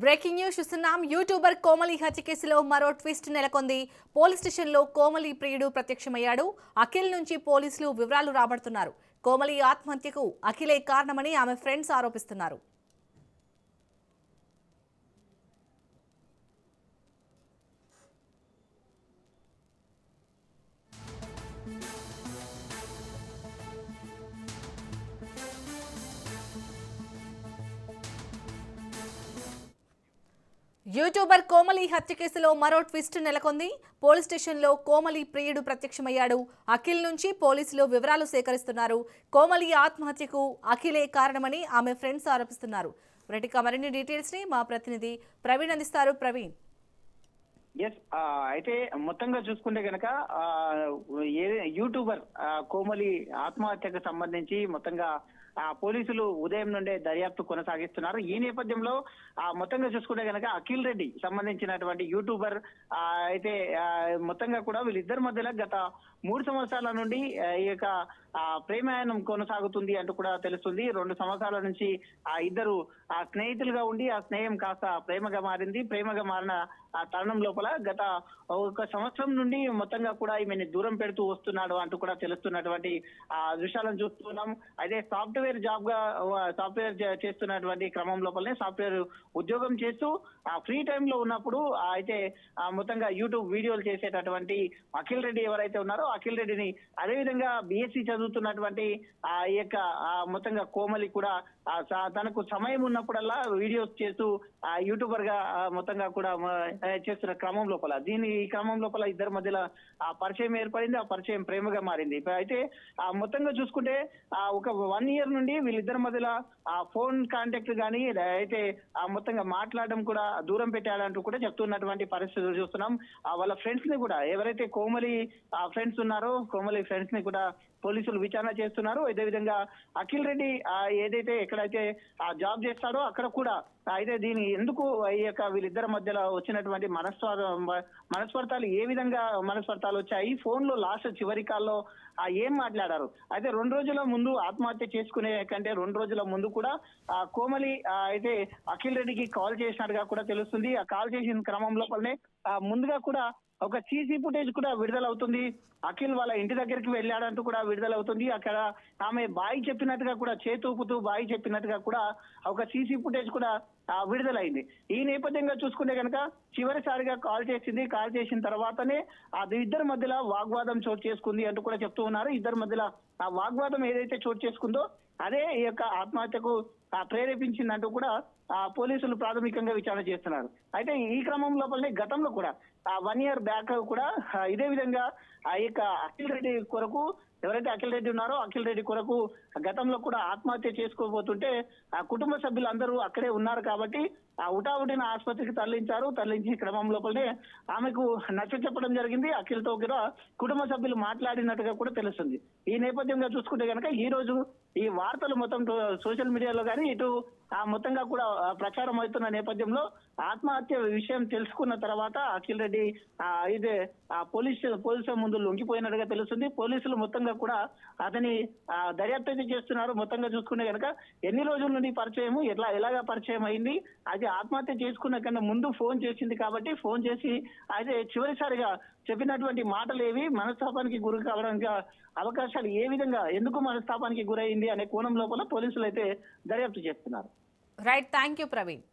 Breaking news చూస్తున్నాం. YouTuber Komali హత్య కేసులో మరో ట్విస్ట్ నెలకొంది. పోలీస్ స్టేషన్లో కోమలి ప్రియుడు ప్రత్యక్షమయ్యాడు. అఖిల్ నుంచి పోలీసులు వివరాలు రాబడుతున్నారు. కోమలి ఆత్మహత్యకు అఖిలే కారణమని ఆమె ఫ్రెండ్స్ ఆరోపిస్తున్నారు. యూట్యూబర్ కోమలి హత్య కేసులో మరో ట్విస్ట్ నెలకొంది. పోలీస్ స్టేషన్లో కోమలి ప్రియుడు ప్రత్యక్షమయ్యాడు. అఖిల్ నుంచి పోలీసులు వివరాలు సేకరిస్తున్నారు. కోమలి ఆత్మహత్యకు అఖిలే కారణమని ఆమె ఫ్రెండ్స్ ఆరోపిస్తున్నారు. మరిన్ని డీటెయిల్స్ ని మా ప్రతినిధి ప్రవీణ్ అందిస్తారు. ప్రవీణ్, అయితే మొత్తంగా చూసుకుంటే గనక యూట్యూబర్ కోమలి ఆత్మహత్యకు సంబంధించి మొత్తంగా పోలీసులు ఉదయం నుండే దర్యాప్తు కొనసాగిస్తున్నారు. ఈ నేపథ్యంలో మొత్తంగా చూసుకుంటే గనక అఖిల్ రెడ్డి సంబంధించినటువంటి యూట్యూబర్ అయితే మొత్తంగా కూడా వీళ్ళిద్దరి మధ్యలో గత 3 సంవత్సరాల నుండి ఈ యొక్క ప్రేమాయణం కొనసాగుతుంది అంటూ కూడా తెలుస్తుంది. 2 సంవత్సరాల నుంచి ఇద్దరు స్నేహితులుగా ఉండి ఆ స్నేహం కాస్త ప్రేమగా మారింది. ప్రేమగా మారిన ఆ తరుణం లోపల గత 1 సంవత్సరం నుండి మొత్తంగా కూడా ఈమెని దూరం పెడుతూ వస్తున్నాడు అంటూ కూడా తెలుస్తున్నటువంటి దృశ్యాలను చూస్తున్నాం. అయితే సాఫ్ట్వేర్ చేస్తున్నటువంటి క్రమం లోపలనే సాఫ్ట్వేర్ ఉద్యోగం చేస్తూ ఫ్రీ టైమ్ లో ఉన్నప్పుడు అయితే మొత్తంగా యూట్యూబ్ వీడియోలు చేసేటటువంటి అఖిల్ రెడ్డి ఎవరైతే ఉన్నారో అఖిల్ రెడ్డిని, అదేవిధంగా బిఎస్సి చదువుతున్నటువంటి ఈ యొక్క మొత్తంగా కోమలి కూడా తనకు సమయం ఉన్నప్పుడల్లా వీడియోస్ చేస్తూ యూట్యూబర్ గా మొత్తంగా కూడా చేస్తున్న క్రమం లోపల ఈ క్రమం లోపల ఇద్దరి మధ్యలో పరిచయం ఏర్పడింది. ఆ పరిచయం ప్రేమగా మారింది. అయితే మొత్తంగా చూసుకుంటే ఒక 1 year నుండి వీళ్ళిద్దరి మధ్యలో ఫోన్ కాంటాక్ట్ కానీ అయితే మొత్తంగా మాట్లాడడం కూడా దూరం పెట్టాడంటూ కూడా చెప్తున్నటువంటి పరిస్థితులు చూస్తున్నాం. వాళ్ళ ఫ్రెండ్స్ ని కూడా, ఎవరైతే కోమలి ఫ్రెండ్స్ ఉన్నారో కోమలి ఫ్రెండ్స్ ని కూడా పోలీసులు విచారణ చేస్తున్నారు. అదేవిధంగా అఖిల్ రెడ్డి ఏదైతే ఎక్కడైతే జాబ్ చేస్తాడో అక్కడ కూడా అయితే దీని ఎందుకు ఈ యొక్క వీళ్ళిద్దరి మధ్యలో వచ్చినటువంటి మనస్పర్ధాలు ఏ విధంగా మనస్పర్ధాలు వచ్చాయి, ఫోన్ లో లాస్ట్ చివరి కాల్లో ఏం మాట్లాడారు. అయితే 2 రోజుల ముందు ఆత్మహత్య చేసుకునే కంటే 2 రోజుల ముందు కూడా కోమలి అయితే అఖిల్ రెడ్డికి కాల్ చేసినట్టుగా కూడా తెలుస్తుంది. ఆ కాల్ చేసిన క్రమం లోపలనే ముందుగా కూడా ఒక సీసీ ఫుటేజ్ కూడా విడుదలవుతుంది. అఖిల్ వాళ్ళ ఇంటి దగ్గరికి వెళ్ళాడంటూ కూడా విడుదలవుతుంది. అక్కడ ఆమె బాయ్ చెప్పినట్టుగా కూడా చేతూపుతూ బాయ్ చెప్పినట్టుగా కూడా ఒక సీసీ ఫుటేజ్ కూడా విడుదలైంది. ఈ నేపథ్యంగా చూసుకుంటే కనుక చివరిసారిగా కాల్ చేసిన తర్వాతనే అది ఇద్దరి మధ్యలో వాగ్వాదం చోటు చేసుకుంది అంటూ కూడా చెప్తూ ఉన్నారు. ఇద్దరి మధ్యలో ఆ వాగ్వాదం ఏదైతే చోటు చేసుకుందో అదే ఈ యొక్క ఆత్మహత్యకు ప్రేరేపించిందంటూ కూడా పోలీసులు ప్రాథమికంగా విచారణ చేస్తున్నారు. అయితే ఈ క్రమం లోపలనే గతంలో కూడా 1 year బ్యాక్ కూడా ఇదే విధంగా ఆ యొక్క అఖిల్ రెడ్డి కొరకు, ఎవరైతే అఖిల్ రెడ్డి ఉన్నారో అఖిల్ రెడ్డి కొరకు గతంలో కూడా ఆత్మహత్య చేసుకోబోతుంటే ఆ కుటుంబ సభ్యులు అందరూ అక్కడే ఉన్నారు కాబట్టి ఉటావుటిన ఆసుపత్రికి తరలించి క్రమం లోపలనే ఆమెకు నచ్చ చెప్పడం జరిగింది. అఖిల్ తో కూడా కుటుంబ సభ్యులు మాట్లాడినట్టుగా కూడా తెలుస్తుంది. ఈ నేపథ్యంగా చూసుకుంటే కనుక ఈ రోజు ఈ వార్తలు మొత్తం సోషల్ మీడియాలో కానీ ఇటు మొత్తంగా కూడా ప్రచారం అవుతున్న నేపథ్యంలో ఆత్మహత్య విషయం తెలుసుకున్న తర్వాత అఖిల్ రెడ్డి ఇదే పోలీసుల ముందు లొంగిపోయినట్టుగా తెలుస్తుంది. పోలీసులు మొత్తంగా కూడా అతని దర్యాప్తు అయితే చేస్తున్నారు. మొత్తంగా చూసుకుంటే కనుక ఎన్ని రోజుల నుండి పరిచయము, ఎలాగా పరిచయం అయింది, అది ఆత్మహత్య చేసుకున్న కన్నా ముందు ఫోన్ చేసింది కాబట్టి ఫోన్ చేసి అయితే చివరిసారిగా చెప్పినటువంటి మాటలు ఏవి, మనస్తాపానికి గురి కావడానికి అవకాశాలు ఏ విధంగా, ఎందుకు మనస్తాపానికి గురైంది అనే కోణం లోపల పోలీసులు అయితే దర్యాప్తు చేస్తున్నారు. Right, thank you Praveen.